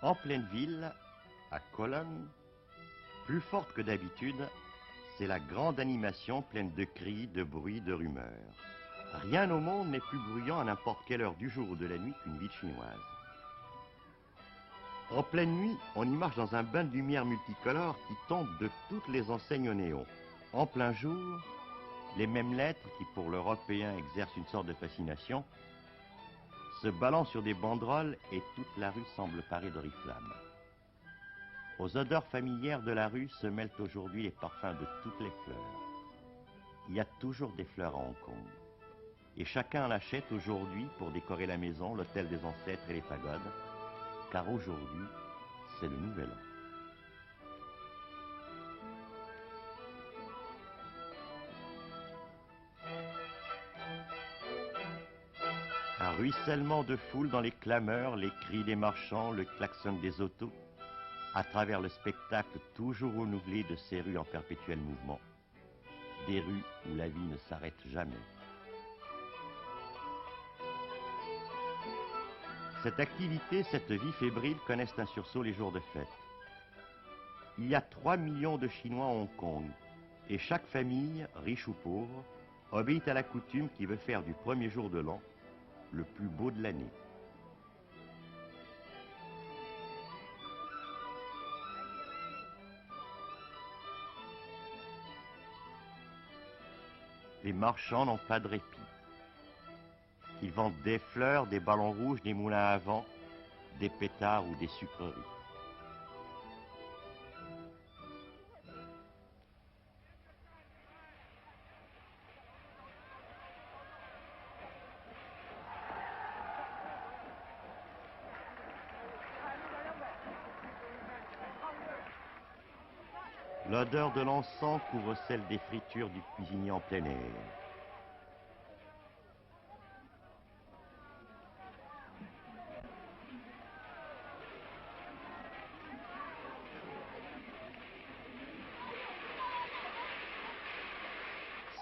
En pleine ville, à Cologne, plus forte que d'habitude, c'est la grande animation pleine de cris, de bruits, de rumeurs. Rien au monde n'est plus bruyant à n'importe quelle heure du jour ou de la nuit qu'une ville chinoise. En pleine nuit, on y marche dans un bain de lumière multicolore qui tombe de toutes les enseignes au néon. En plein jour, les mêmes lettres qui pour l'Européen exercent une sorte de fascination se balancent sur des banderoles et toute la rue semble parée d'oriflammes. Aux odeurs familières de la rue se mêlent aujourd'hui les parfums de toutes les fleurs. Il y a toujours des fleurs à Hong Kong. Et chacun en achète aujourd'hui pour décorer la maison, l'hôtel des ancêtres et les pagodes, car aujourd'hui, c'est le nouvel an. Un ruissellement de foule dans les clameurs, les cris des marchands, le klaxon des autos, à travers le spectacle toujours renouvelé de ces rues en perpétuel mouvement, des rues où la vie ne s'arrête jamais. Cette activité, cette vie fébrile connaissent un sursaut les jours de fête. Il y a 3 millions de Chinois à Hong Kong, et chaque famille, riche ou pauvre, obéit à la coutume qui veut faire du premier jour de l'an le plus beau de l'année. Les marchands n'ont pas de répit. Ils vendent des fleurs, des ballons rouges, des moulins à vent, des pétards ou des sucreries. L'odeur de l'encens couvre celle des fritures du cuisinier en plein air.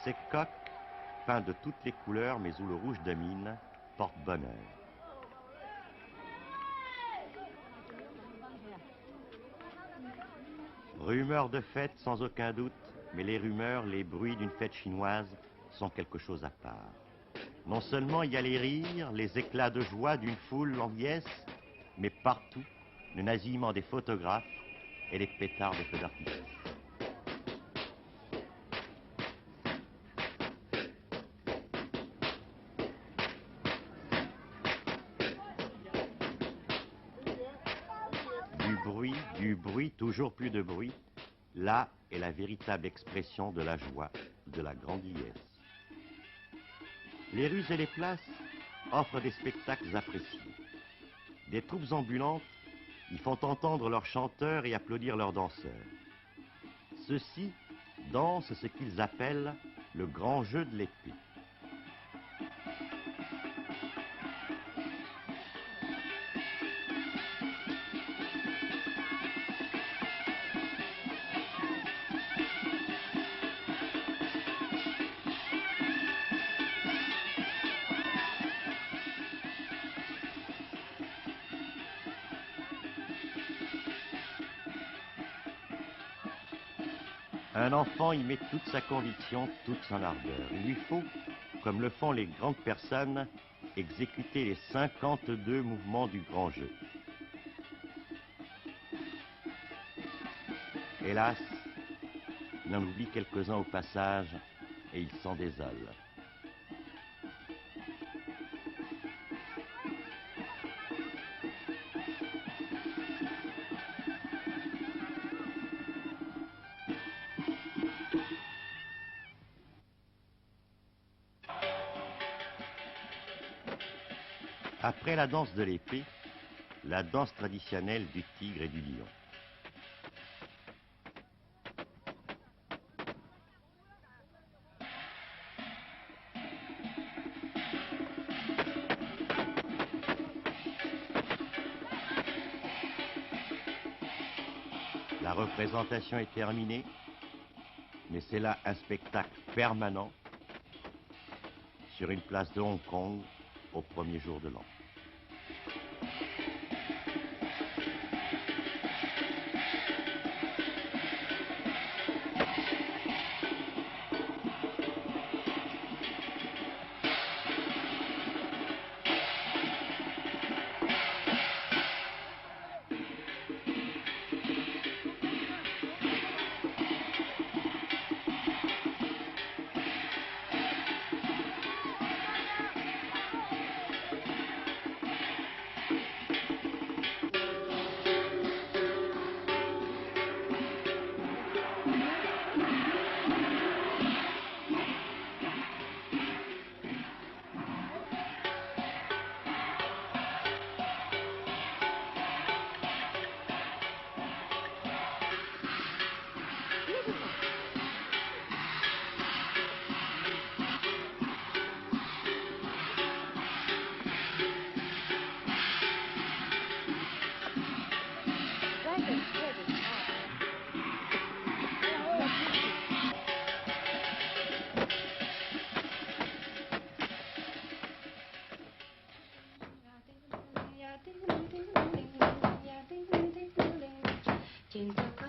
Ces coques, peints de toutes les couleurs mais où le rouge domine, portent bonheur. Rumeurs de fête sans aucun doute, mais les rumeurs, les bruits d'une fête chinoise sont quelque chose à part. Non seulement il y a les rires, les éclats de joie d'une foule en liesse, mais partout le nasillement des photographes et les pétards de feux d'artifice. Du bruit, toujours plus de bruit. Là est la véritable expression de la joie, de la grande liesse. Les rues et les places offrent des spectacles appréciés. Des troupes ambulantes y font entendre leurs chanteurs et applaudir leurs danseurs. Ceux-ci dansent ce qu'ils appellent le grand jeu de l'épée. Un enfant y met toute sa conviction, toute son ardeur. Il lui faut, comme le font les grandes personnes, exécuter les 52 mouvements du grand jeu. Hélas, il en oublie quelques-uns au passage et il s'en désole. Après la danse de l'épée, la danse traditionnelle du tigre et du lion. La représentation est terminée, mais c'est là un spectacle permanent sur une place de Hong Kong au premier jour de l'an. cinta